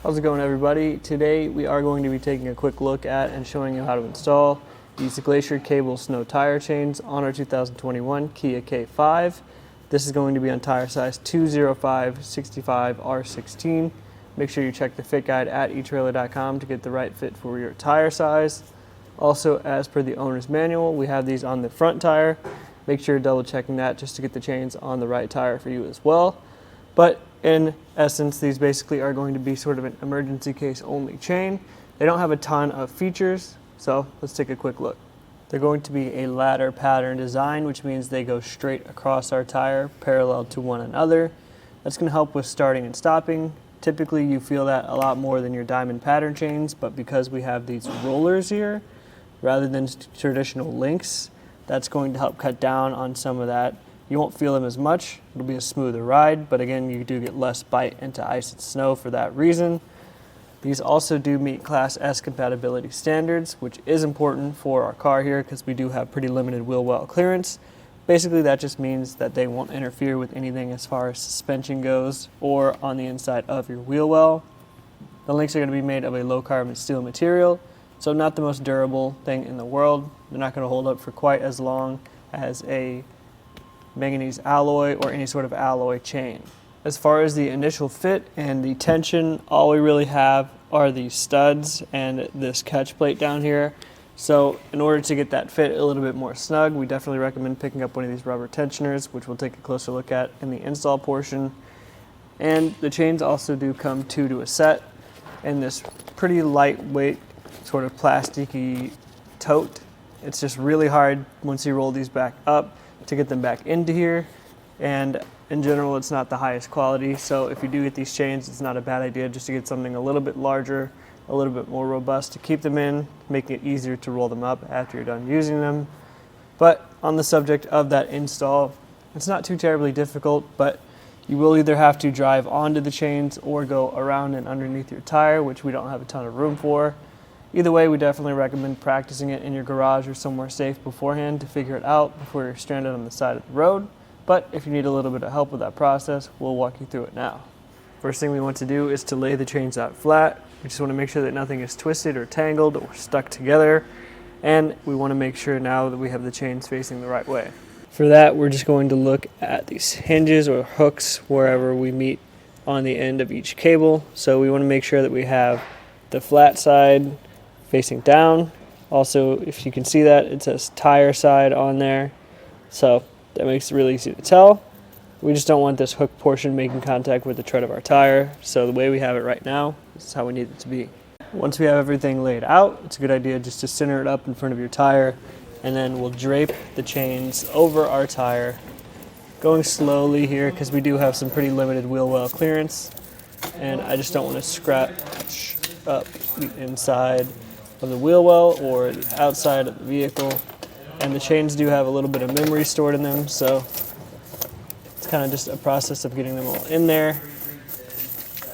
How's it going, everybody? Today we are going to be taking a quick look at and showing you how to install these Glacier cable snow tire chains on our 2021 Kia K5. This is going to be on tire size 205/65R16. Make sure you check the fit guide at etrailer.com to get the right fit for your tire size. Also, as per the owner's manual, we have these on the front tire. Make sure you're double checking that just to get the chains on the right tire for you as well. But in essence, these basically are going to be sort of an emergency case only chain. They don't have a ton of features, so let's take a quick look. They're going to be a ladder pattern design, which means they go straight across our tire, parallel to one another. That's going to help with starting and stopping. Typically, you feel that a lot more than your diamond pattern chains, but because we have these rollers here, rather than traditional links, that's going to help cut down on some of that. You won't feel them as much. It'll be a smoother ride, but again, you do get less bite into ice and snow for that reason. These also do meet Class S compatibility standards, which is important for our car here because we do have pretty limited wheel well clearance. Basically, that just means that they won't interfere with anything as far as suspension goes or on the inside of your wheel well. The links are going to be made of a low carbon steel material, so not the most durable thing in the world. They're not going to hold up for quite as long as a manganese alloy or any sort of alloy chain. As far as the initial fit and the tension, all we really have are these studs and this catch plate down here. So in order to get that fit a little bit more snug, we definitely recommend picking up one of these rubber tensioners, which we'll take a closer look at in the install portion. And the chains also do come two to a set in this pretty lightweight sort of plasticky tote. It's just really hard once you roll these back up to get them back into here, and in general it's not the highest quality, so if you do get these chains, it's not a bad idea just to get something a little bit larger, a little bit more robust to keep them in, making it easier to roll them up after you're done using them. But on the subject of that install, it's not too terribly difficult, but you will either have to drive onto the chains or go around and underneath your tire, which we don't have a ton of room for. Either way, we definitely recommend practicing it in your garage or somewhere safe beforehand to figure it out before you're stranded on the side of the road. But if you need a little bit of help with that process, we'll walk you through it now. First thing we want to do is to lay the chains out flat. We just want to make sure that nothing is twisted or tangled or stuck together. And we want to make sure now that we have the chains facing the right way. For that, we're just going to look at these hinges or hooks wherever we meet on the end of each cable. So we want to make sure that we have the flat side facing down. Also, if you can see that, it says tire side on there, so that makes it really easy to tell. We just don't want this hook portion making contact with the tread of our tire, so the way we have it right now, this is how we need it to be. Once we have everything laid out, it's a good idea just to center it up in front of your tire, and then we'll drape the chains over our tire, going slowly here because we do have some pretty limited wheel well clearance, and I just don't want to scratch up the inside of the wheel well or the outside of the vehicle. And the chains do have a little bit of memory stored in them, so it's kind of just a process of getting them all in there,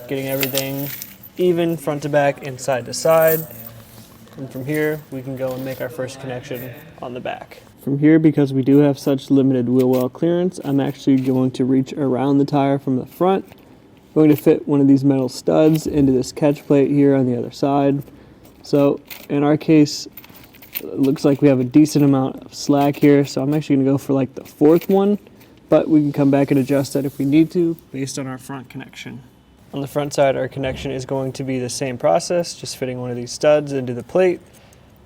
getting everything even front to back and side to side. And from here we can go and make our first connection on the back. From here, because we do have such limited wheel well clearance, I'm actually going to reach around the tire from the front. I'm going to fit one of these metal studs into this catch plate here on the other side. So in our case, it looks like we have a decent amount of slack here, so I'm actually going to go for like the fourth one, but we can come back and adjust that if we need to based on our front connection. On the front side, our connection is going to be the same process, just fitting one of these studs into the plate.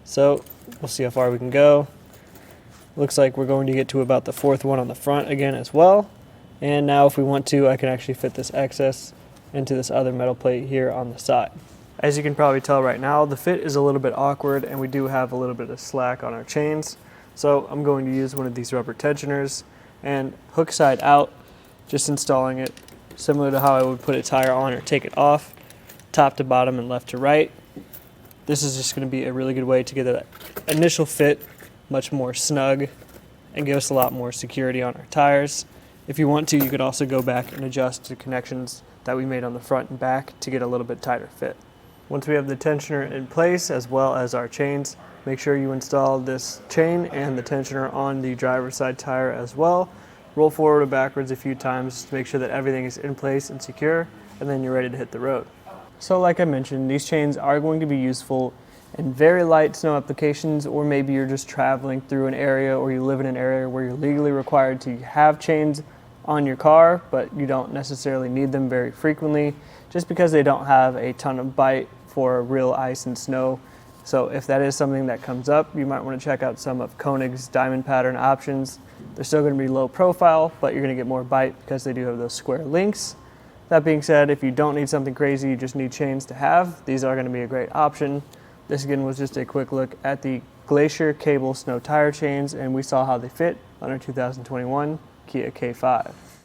So we'll see how far we can go. Looks like we're going to get to about the fourth one on the front again as well. And now if we want to, I can actually fit this excess into this other metal plate here on the side. As you can probably tell right now, the fit is a little bit awkward and we do have a little bit of slack on our chains. So I'm going to use one of these rubber tensioners and hook side out, just installing it similar to how I would put a tire on or take it off, top to bottom and left to right. This is just going to be a really good way to get that initial fit much more snug and give us a lot more security on our tires. If you want to, you could also go back and adjust the connections that we made on the front and back to get a little bit tighter fit. Once we have the tensioner in place as well as our chains, make sure you install this chain and the tensioner on the driver's side tire as well. Roll forward or backwards a few times to make sure that everything is in place and secure, and then you're ready to hit the road. So like I mentioned, these chains are going to be useful in very light snow applications, or maybe you're just traveling through an area or you live in an area where you're legally required to have chains on your car, but you don't necessarily need them very frequently just because they don't have a ton of bite for real ice and snow. So if that is something that comes up, you might want to check out some of Koenig's diamond pattern options. They're still going to be low profile, but you're going to get more bite because they do have those square links. That being said, if you don't need something crazy, you just need chains to have, these are going to be a great option. This again was just a quick look at the Glacier cable snow tire chains, and we saw how they fit on our 2021 Kia K5.